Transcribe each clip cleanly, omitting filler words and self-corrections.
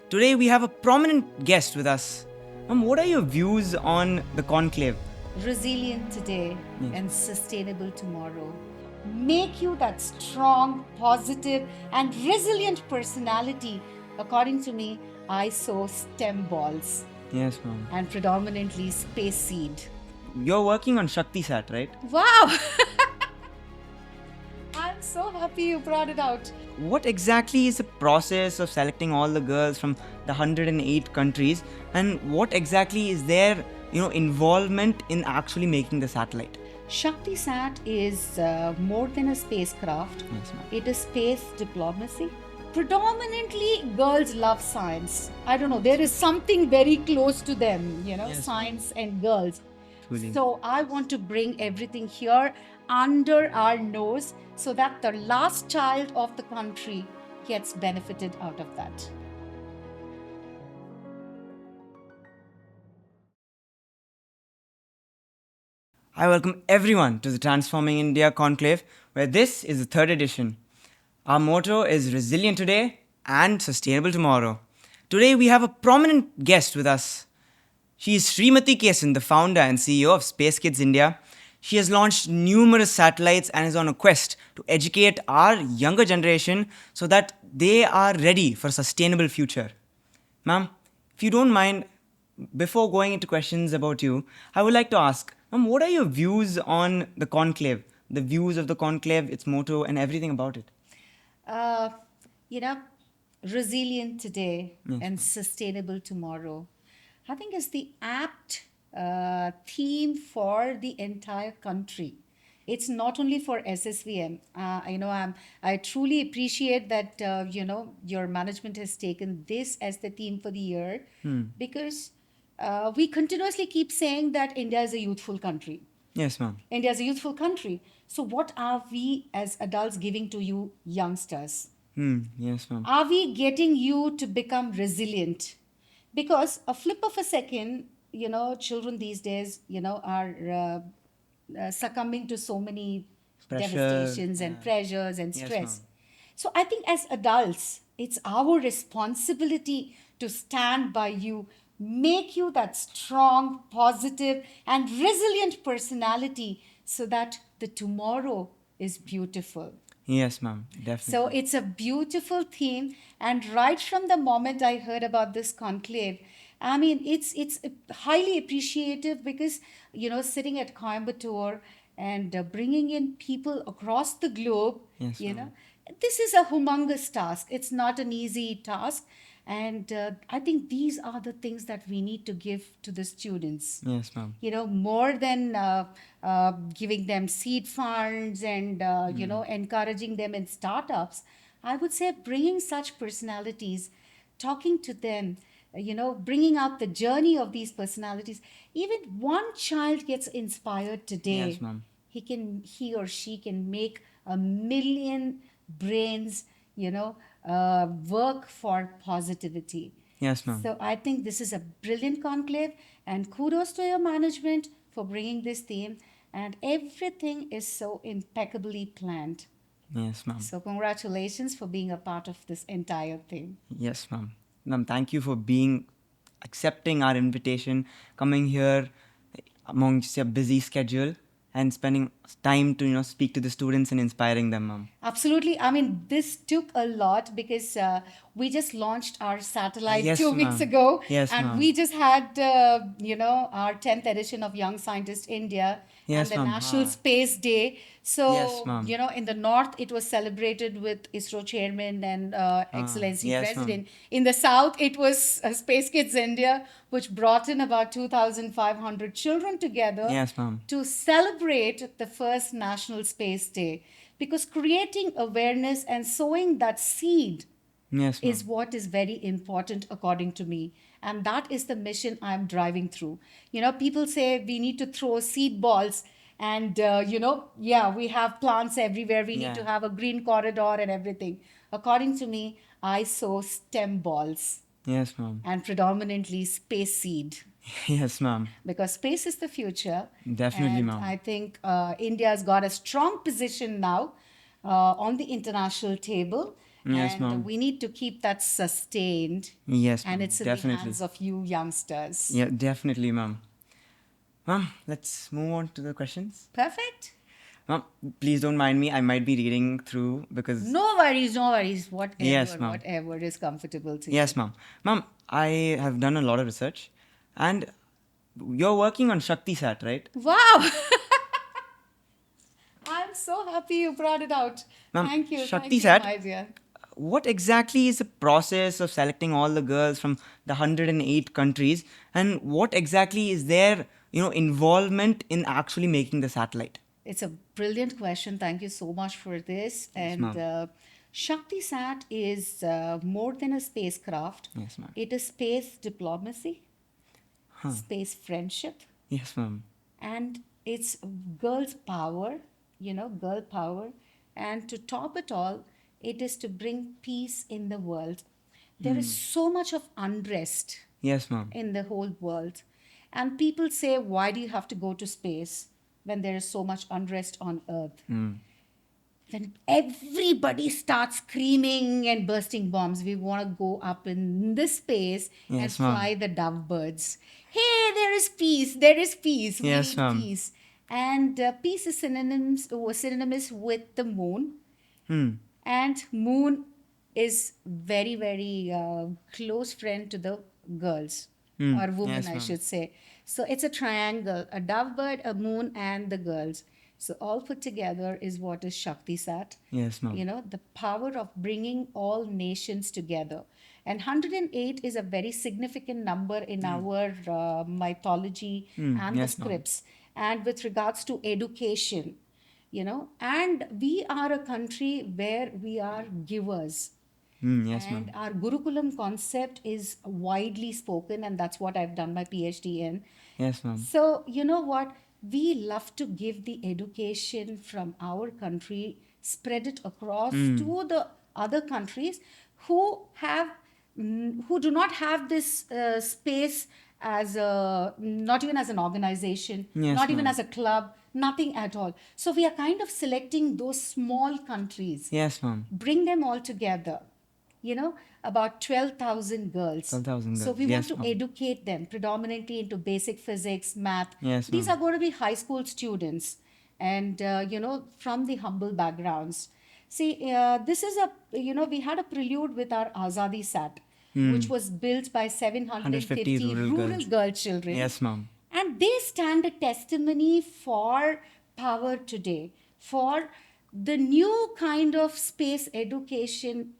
Today we have a prominent guest with us. Ma'am, what are your views on the conclave? Resilient today and sustainable tomorrow. Make you that strong, positive, and resilient personality. According to me, I sow stem balls Yes, ma'am. and predominantly space seed. You're working on Shakti Sat, right? Wow! I'm so happy you brought it out. What exactly is the process of selecting all the girls from the 108 countries, and what exactly is their involvement in actually making the satellite? Shakti Sat is more than a spacecraft. Yes, ma'am. It is space diplomacy. Predominantly, girls love science. I don't know, there is something very close to them, Yes, science and girls. Truly. So, I want to bring everything here under our nose so that the last child of the country gets benefited out of that. I welcome everyone to the Transforming India Conclave, where this is the third edition. Our motto is resilient today and sustainable tomorrow. Today we have a prominent guest with us. She is Srimathy Kesan, the founder and CEO of Space Kidz India. She has launched numerous satellites and is on a quest to educate our younger generation so that they are ready for a sustainable future. Ma'am, if you don't mind, before going into questions about you, I would like to ask, ma'am, what are your views on the conclave, the views of the conclave, its motto, and everything about it? Uh, you know, resilient today and sustainable tomorrow. I think is the apt theme for the entire country. It's not only for SSVM. I truly appreciate that your management has taken this as the theme for the year because we continuously keep saying that India is a youthful country. Yes, ma'am. India is a youthful country. So, what are we as adults giving to you, youngsters? Yes, ma'am. Are we getting you to become resilient? Because a flip of a second, children these days, are succumbing to so many Pressure. devastations and pressures and Yes, stress. ma'am. So I think as adults, it's our responsibility to stand by you, make you that strong, positive, and resilient personality so that the tomorrow is beautiful. Yes, ma'am. Definitely. So it's a beautiful theme, and right from the moment I heard about this conclave, I mean, it's highly appreciative because sitting at Coimbatore and bringing in people across the globe, Yes, you ma'am. know, this is a humongous task. It's not an easy task, and I think these are the things that we need to give to the students, Yes, ma'am. more than giving them seed funds and encouraging them in startups. I would say bringing such personalities, talking to them, bringing out the journey of these personalities. Even one child gets inspired today, Yes, ma'am. he or she can make a million brains, work for positivity. Yes, ma'am. So I think this is a brilliant conclave, and kudos to your management for bringing this theme. And everything is so impeccably planned. Yes, ma'am. So congratulations for being a part of this entire thing. Yes, ma'am. Ma'am, thank you for accepting our invitation, coming here amongst your busy schedule and spending time to speak to the students and inspiring them, ma'am. Absolutely. I mean, this took a lot because we just launched our satellite Yes, 2 weeks ma'am. ago. Yes, And ma'am. we just had, our 10th edition of Young Scientist India Yes, and the ma'am. National Space Day. So, Yes, ma'am. in the North, it was celebrated with ISRO chairman and Excellency yes, ma'am. President. In the South, it was Space Kidz India, which brought in about 2,500 children together Yes, ma'am. to celebrate the first National Space Day, because creating awareness and sowing that seed Yes, ma'am. is what is very important according to me, and that is the mission I'm driving through. People say we need to throw seed balls, and yeah, we have plants everywhere, we need Yeah. to have a green corridor and everything. According to me, I sow stem balls Yes, ma'am. and predominantly space seed, Yes, ma'am. because space is the future. Definitely, And ma'am. I think India's got a strong position now on the international table. Yes, And ma'am. we need to keep that sustained. Yes, And ma'am. it's in the Definitely. hands of you youngsters. Yeah, definitely, ma'am. Ma'am, let's move on to the questions. Perfect. Ma'am, please don't mind me. I might be reading through because. No worries, no worries. Yes, ma'am. Whatever is comfortable to you. Yes, ma'am. Ma'am, I have done a lot of research and you're working on Shakti Sat, right? Wow! I'm so happy you brought it out. Ma'am, Thank Shakti you, Sat, my dear. what exactly is the process of selecting all the girls from the 108 countries and what exactly is their, involvement in actually making the satellite? It's a brilliant question. Thank you so much for this. Yes, And ma'am. Shakti Sat is more than a spacecraft. Yes, ma'am. It is space diplomacy, Huh. space friendship, Yes, ma'am. and it's girls' power, girl power. And to top it all, it is to bring peace in the world. There is so much of unrest Yes, ma'am. in the whole world. And people say, why do you have to go to space when there is so much unrest on Earth? Mm. When everybody starts screaming and bursting bombs, we want to go up in this space and Yes, ma'am. fly the dove birds. Hey, there is peace. There is peace. We Yes, need ma'am. peace. And peace is synonymous with the moon. Hmm. And moon is very, very close friend to the girls Hmm. or women, Yes, I ma'am. should say. So it's a triangle, a dove bird, a moon, and the girls. So all put together is what is Shakti Sat. Yes, ma'am. The power of bringing all nations together. And 108 is a very significant number in our mythology and the Yes, ma'am. scripts. And with regards to education, and we are a country where we are givers, Yes, and ma'am. our Gurukulam concept is widely spoken, and that's what I've done my PhD in. Yes, ma'am. So, you know what? We love to give the education from our country, spread it across to the other countries who have who do not have this space as a not even as an organization, Yes, not even ma'am. as a club, nothing at all. So we are kind of selecting those small countries, Yes, ma'am. bring them all together, about 12,000 girls. 12,000 So girls. we want Yes, to ma'am. educate them predominantly into basic physics, math. Yes, These ma'am. are going to be high school students and, from the humble backgrounds. See, this is we had a prelude with our Azadi Sat, which was built by 150 750 rural rural girls. girl children. Yes, ma'am. And they stand a testimony for power today, for the new kind of space education,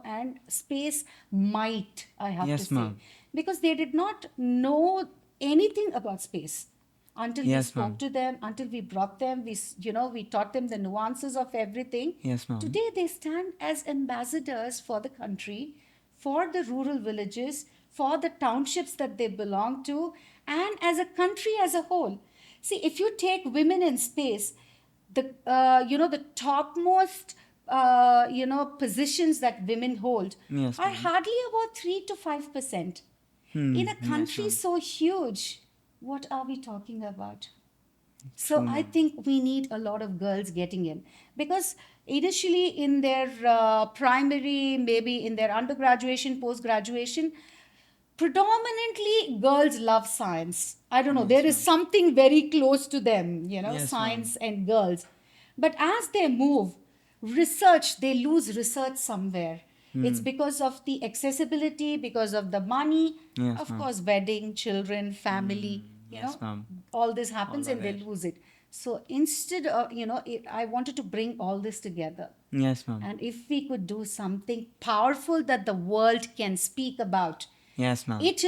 and space might, I have to Yes, say. ma'am. Because they did not know anything about space until we Yes, spoke ma'am. to them, until we brought them, we taught them the nuances of everything. Yes, ma'am. Today they stand as ambassadors for the country, for the rural villages, for the townships that they belong to, and as a country as a whole. See, if you take women in space, the topmost positions that women hold Yes, are ma'am. hardly about 3 to 5%. In a Yes, country ma'am. so huge, what are we talking about? So True, I ma'am. think we need a lot of girls getting in, because initially in their primary, maybe in their undergraduation, post graduation, predominantly girls love science. I don't know, Yes, there is ma'am. something very close to them, Yes, ma'am. science and girls. But as they move, research, they lose research somewhere. It's because of the accessibility, because of the money, Yes, of ma'am. course, wedding, children, family, Yes, ma'am. all this All happens are and they there. lose it. So instead of, I wanted to bring all this together. Yes, ma'am. And if we could do something powerful that the world can speak about, Yes, ma'am. this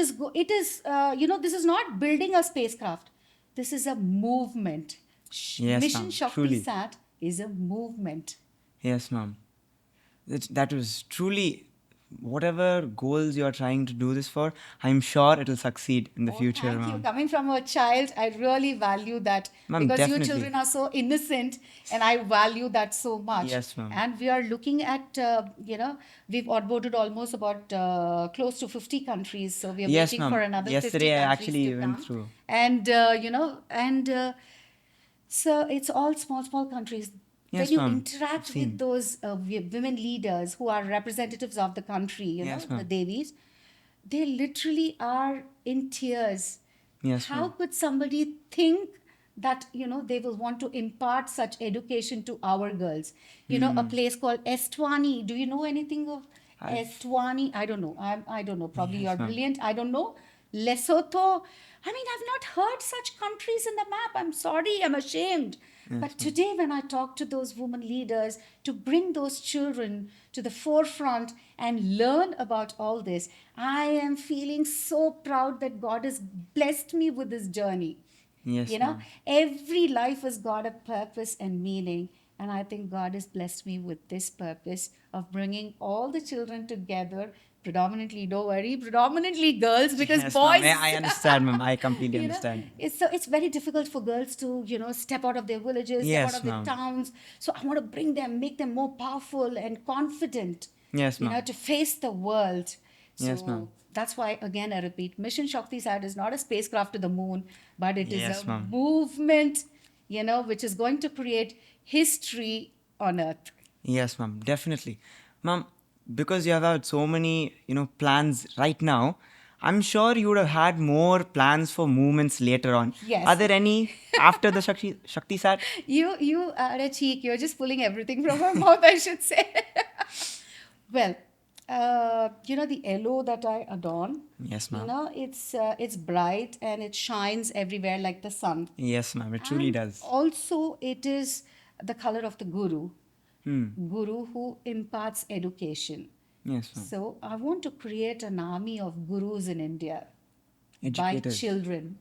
is not building a spacecraft. This is a movement. Yes, Mission ma'am. Shakti Truly. Sat is a movement. Yes, ma'am. That was truly whatever goals you're trying to do this for, I'm sure it'll succeed in the Oh, future, thank you. ma'am. Coming from a child, I really value that, Ma'am, because you definitely. children are so innocent, and I value that so much. Yes, ma'am. And we are looking at, we've onboarded almost about close to 50 countries. So we are Yes, waiting for ma'am. another 50 Yesterday I countries to actually went come. through. And, so it's all small, small countries. when Yes, you ma'am. I've interact with seen. those women leaders who are representatives of the country, Yes, the ma'am. Devis, they literally are in tears. Yes, How ma'am. could somebody think that they will want to impart such education to our girls? A place called Estwani. Do you know anything of I've. Estwani? I don't know. I don't know. Probably Yes, you're ma'am. brilliant. I don't know. Lesotho. I mean, I've not heard such countries in the map. I'm sorry. I'm ashamed. Yes, But ma'am. today, when I talk to those women leaders to bring those children to the forefront and learn about all this, I am feeling so proud that God has blessed me with this journey. Yes, ma'am. Every life has got a purpose and meaning. And I think God has blessed me with this purpose of bringing all the children together, predominantly, don't worry, predominantly girls, because Yes, ma'am. boys, I understand, ma'am. I completely you know, understand. it's very difficult for girls to, step out of their villages, step out Yes, of their ma'am. towns. So I want to bring them, make them more powerful and confident, Yes, ma'am. to face the world. Yes, So ma'am. that's why, again, I repeat, Mission Shakti Sat is not a spacecraft to the moon, but it is a Yes, ma'am. movement, which is going to create history on Earth. Yes, ma'am. Definitely. Ma'am, because you have had so many, plans right now, I'm sure you would have had more plans for movements later on. Are Yes. there any after the Shakti Sat? You are a cheek. You're just pulling everything from my mouth, I should say. Well, the yellow that I adorn, Yes, ma'am. it's bright and it shines everywhere like the sun. Yes, ma'am. It truly And does. also, it is the color of the guru, Hmm. guru who imparts education. Yes, ma'am. So, I want to create an army of gurus in India by Educators. children.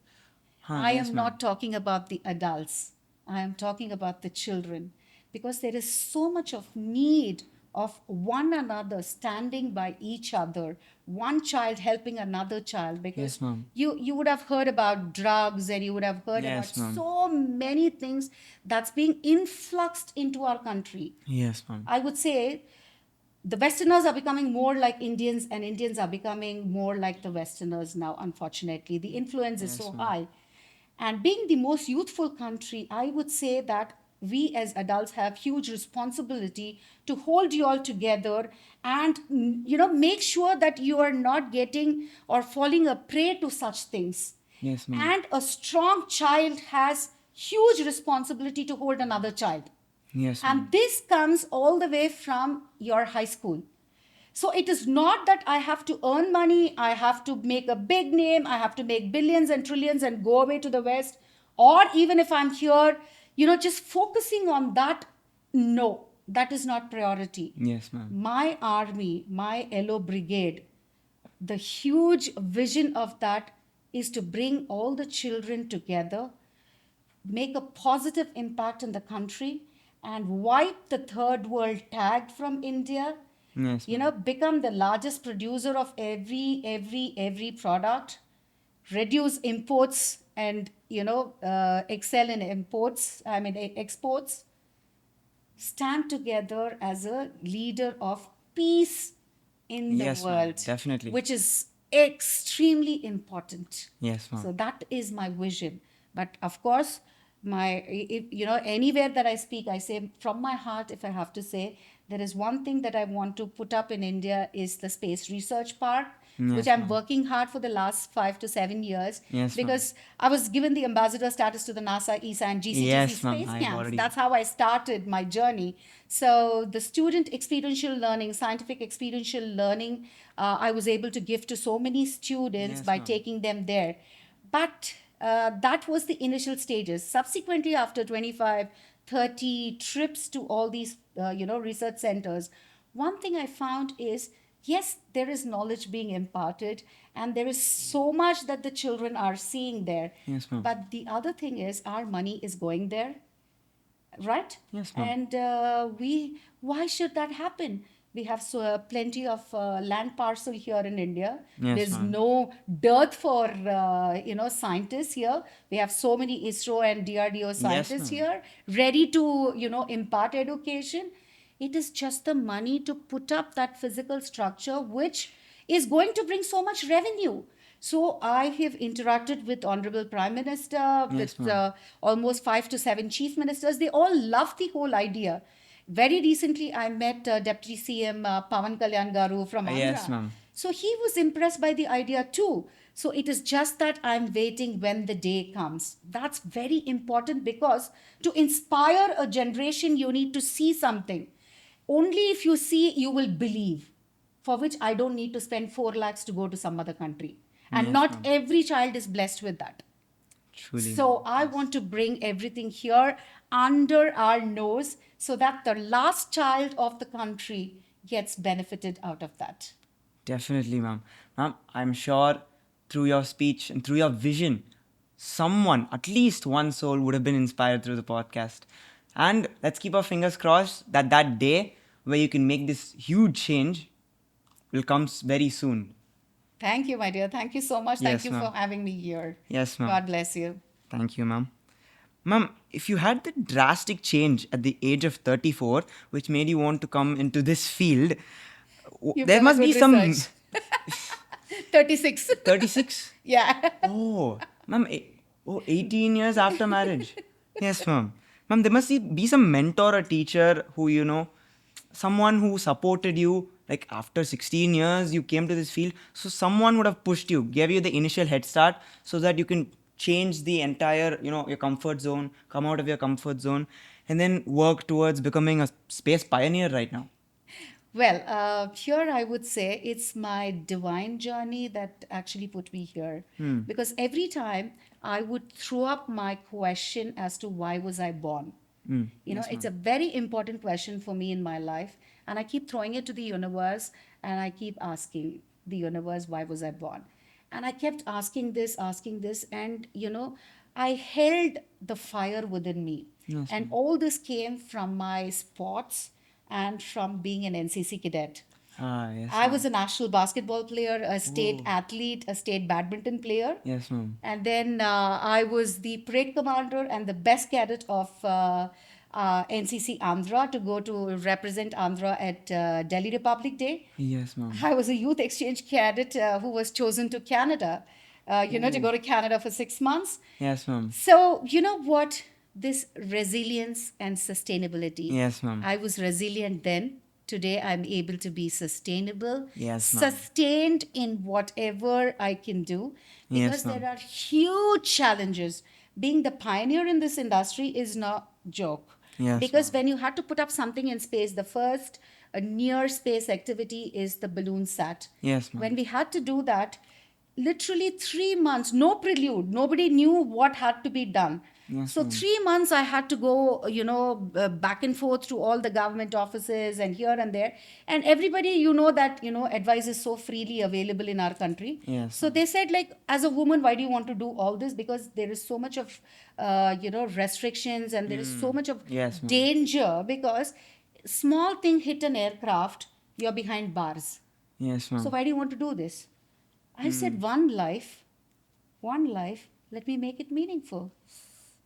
Huh, I yes, am ma'am. not talking about the adults. I am talking about the children because there is so much of need of one another standing by each other, one child helping another child, because Yes, ma'am. you would have heard about drugs and you would have heard about Yes, ma'am. so many things that's being influxed into our country. Yes, ma'am. I would say the Westerners are becoming more like Indians, and Indians are becoming more like the Westerners now, unfortunately. The influence is Yes, so ma'am. high. And being the most youthful country, I would say that we as adults have huge responsibility to hold you all together and make sure that you are not getting or falling a prey to such things. Yes, ma'am. And a strong child has huge responsibility to hold another child. Yes, And ma'am. this comes all the way from your high school. So it is not that I have to earn money, I have to make a big name, I have to make billions and trillions and go away to the West, or even if I'm here, just focusing on that. No, that is not priority. Yes, ma'am. My army, my yellow brigade, the huge vision of that is to bring all the children together, make a positive impact in the country, and wipe the third world tag from India. Yes, ma'am. Become the largest producer of every product, reduce imports, and excel in imports, I mean exports. Stand together as a leader of peace in the Yes, ma'am. world, Definitely. which is extremely important. Yes, ma'am. So that is my vision. But of course, anywhere that I speak, I say from my heart, if I have to say, there is one thing that I want to put up in India is the Space Research Park, which Yes, I'm ma'am. working hard for the last 5 to 7 years, Yes, ma'am. because I was given the ambassador status to the NASA, ESA, and GCGC Yes, ma'am. space I've camps. already. That's how I started my journey. So the student experiential learning, scientific experiential learning, I was able to give to so many students Yes, by ma'am. taking them there. But that was the initial stages. Subsequently, after 25, 30 trips to all these, research centers, one thing I found is, yes, there is knowledge being imparted, and there is so much that the children are seeing there. Yes, ma'am. But the other thing is, our money is going there, right? Yes, ma'am. And why should that happen? We have plenty of land parcel here in India. Yes, There's ma'am. no dearth for scientists here. We have so many ISRO and DRDO Yes, scientists ma'am. here ready to impart education. It is just the money to put up that physical structure, which is going to bring so much revenue. So I have interacted with Honorable Prime Minister, Yes, with ma'am. almost 5 to 7 chief ministers. They all love the whole idea. Very recently, I met Deputy CM Pawan Kalyan Garu from Yes, Andhra. ma'am. So he was impressed by the idea too. So it is just that I'm waiting when the day comes. That's very important, because to inspire a generation, you need to see something. Only if you see, you will believe. For which I don't need to spend 4 lakhs to go to some other country. And Yes, not ma'am. every child is blessed with that. Truly, ma'am. So I want to bring everything here under our nose so that the last child of the country gets benefited out of that. Definitely, ma'am. Ma'am, I'm sure through your speech and through your vision, someone, at least one soul, would have been inspired through the podcast. And let's keep our fingers crossed that that day where you can make this huge change will come very soon. Thank you, my dear. Thank you so much. Thank Yes, you for ma'am. having me here. Yes, ma'am. God bless you. Thank you, ma'am. Ma'am, if you had the drastic change at the age of 34, which made you want to come into this field, You've there done a must be good some research. 36. 36. Yeah. Oh, ma'am, 18 years after marriage. Yes, ma'am. Ma'am, there must be some mentor or teacher who, someone who supported you. Like after 16 years, you came to this field. So someone would have pushed you, gave you the initial head start so that you can change the entire, your comfort zone, come out of your comfort zone, and then work towards becoming a space pioneer right now. Well, here I would say it's my divine journey that actually put me here. Because every time I would throw up my question as to why was I born. Yes, It's ma'am. a very important question for me in my life. And I keep throwing it to the universe, and I keep asking the universe, why was I born? And I kept asking this, and I held the fire within me. Yes, And ma'am. all this came from my sports and from being an NCC cadet. Ah, yes, I was ma'am. a national basketball player, a state Oh, athlete, a state badminton player. yes, ma'am. And then I was the parade commander and the best cadet of NCC Andhra to go to represent Andhra at Delhi Republic Day. Yes, ma'am. I was a youth exchange cadet who was chosen to Canada, to Oh, go to Canada for 6 months. yes, ma'am. So, you know what? This resilience and sustainability. Yes, ma'am. I was resilient then. Today, I'm able to be sustainable, Yes, ma'am. sustained in whatever I can do, Yes, because ma'am. there are huge challenges. Being the pioneer in this industry is not joke. Yes, Because ma'am. when you had to put up something in space, the first near space activity is the balloon sat. Yes, ma'am. When we had to do that, literally 3 months, no prelude, nobody knew what had to be done. Yes, So ma'am. 3 months I had to go, back and forth to all the government offices and here and there. And everybody, that, advice is so freely available in our country. Yes, So ma'am. they said, like, as a woman, why do you want to do all this? Because there is so much of, restrictions, and there is so much of Yes, ma'am. danger, because small thing hit an aircraft, you're behind bars. Yes, So ma'am. why do you want to do this? I said, one life, let me make it meaningful.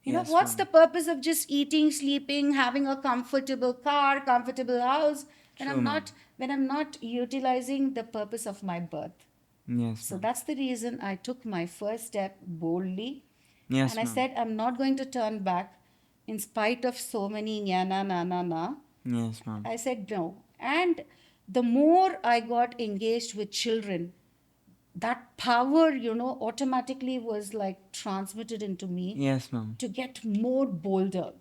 Yes, What's the ma'am. purpose of just eating, sleeping, having a comfortable car, comfortable house, when True, I'm ma'am. not when I'm not utilizing the purpose of my birth? Yes, So ma'am. that's the reason I took my first step boldly, and Yes, I ma'am. said I'm not going to turn back in spite of so many nya na na na na. Yes, ma'am. I said no. And the more I got engaged with children, that power, automatically was like transmitted into me Yes, ma'am. to get more bolder.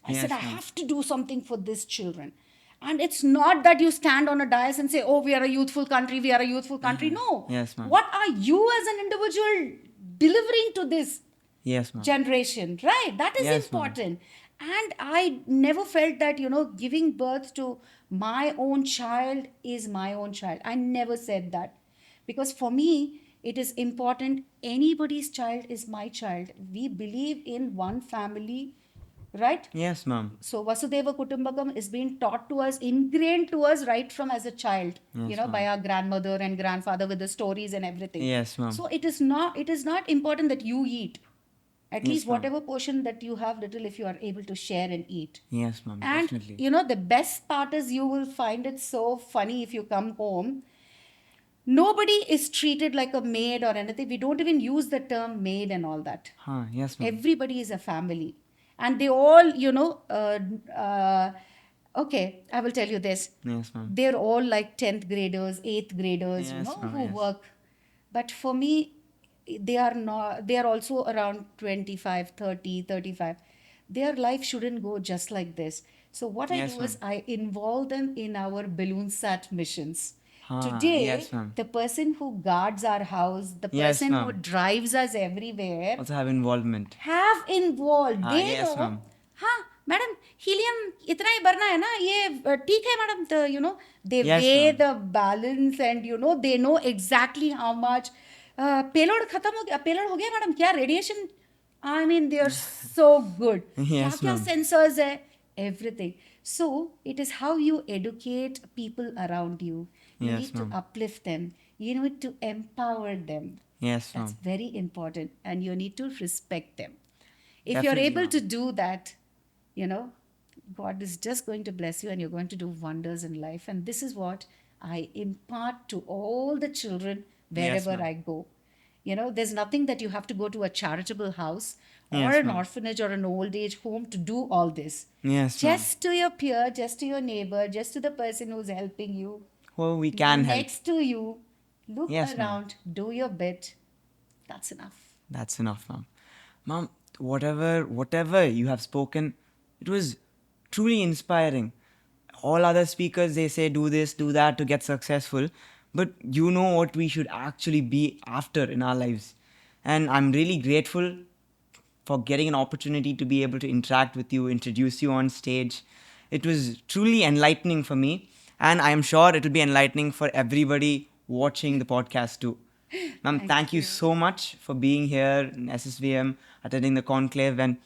I said, I Yes, ma'am. have to do something for these children. And it's not that you stand on a dais and say, oh, we are a youthful country, we are a youthful country. No. Yes, ma'am. What are you as an individual delivering to this Yes, ma'am. generation, right? That is Yes, ma'am. important. And I never felt that, giving birth to my own child is my own child. I never said that. Because for me, it is important. Anybody's child is my child. We believe in one family, right? Yes, ma'am. So Vasudeva Kutumbakam is being taught to us, ingrained to us right from as a child, Yes, by ma'am. our grandmother and grandfather with the stories and everything. Yes, ma'am. So it is not important that you eat. At least Yes, ma'am. whatever portion that you have little, if you are able to share and eat. Yes, ma'am. And Definitely. the best part is you will find it so funny if you come home. Nobody is treated like a maid or anything. We don't even use the term maid and all that. Huh, yes, ma'am. Everybody is a family. And they all, okay, I will tell you this. Yes, ma'am. They're all like 10th graders, 8th graders, Yes, ma'am, who yes. work. But for me, they are not, they are also around 25, 30, 35. Their life shouldn't go just like this. So what I Yes, do is ma'am. I involve them in our balloon sat missions. Huh, yes, Today, ma'am. the person who guards our house, the Yes, person who ma'am. drives us everywhere, Also have involvement. have involved. Ah, They yes, know, ma'am. हाँ madam helium इतना ही भरना है ना ये ठीक है madam तो they Yes, weigh ma'am. the balance and they know exactly how much payload खत्म हो गया पेलोड हो गया मैडम क्या radiation I mean they are so good क्या Yes, क्या ma'am. sensors है everything so it is how you educate people around you. You Yes, need to ma'am. uplift them, you need to empower them. Yes, That's ma'am. very important, and you need to respect them. If you're Definitely, able to ma'am. do that, you know, God is just going to bless you and you're going to do wonders in life. And this is what I impart to all the children Yes, wherever ma'am. I go. There's nothing that you have to go to a charitable house or Yes, an ma'am. orphanage or an old age home to do all this. Yes, ma'am. Just to your peer, just to your neighbor, just to the person who's helping you, Well, we can help. next to you, look Yes, ma'am. around, do your bit. That's enough. That's enough, ma'am. Ma'am, whatever you have spoken, it was truly inspiring. All other speakers, they say do this, do that to get successful, but you know what we should actually be after in our lives. And I'm really grateful for getting an opportunity to be able to interact with you, introduce you on stage. It was truly enlightening for me, and I am sure it will be enlightening for everybody watching the podcast too. Ma'am, Thank thank you you. so much for being here in SSVM, attending the conclave, and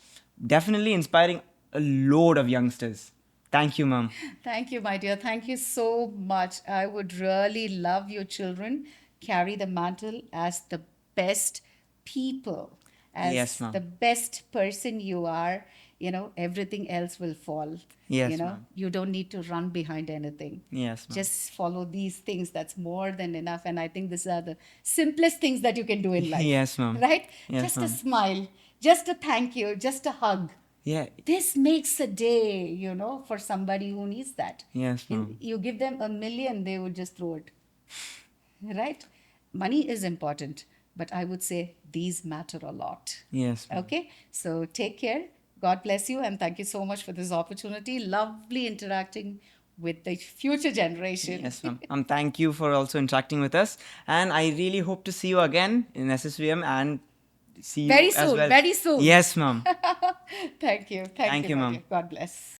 definitely inspiring a load of youngsters. Thank you, ma'am. Thank you, my dear. Thank you so much. I would really love your children carry the mantle as the best people, Yes, as the ma'am. best person you are. Everything else will fall. Yes, ma'am. You don't need to run behind anything. Yes, ma'am. Just follow these things. That's more than enough. And I think these are the simplest things that you can do in life, Yes, ma'am. right? Yes, Just a ma'am. smile, just a thank you, just a hug. Yeah. This makes a day, for somebody who needs that. Yes, And ma'am. you give them 1 million, they would just throw it. Right? Money is important, but I would say these matter a lot. Yes, ma'am. Okay? So take care. God bless you, and thank you so much for this opportunity. Lovely interacting with the future generation. Yes, ma'am. Thank you for also interacting with us. And I really hope to see you again in SSVM and see Very you as soon, well. very soon. Yes, ma'am. Thank you. Thank Thank you, you, my ma'am. dear. God bless.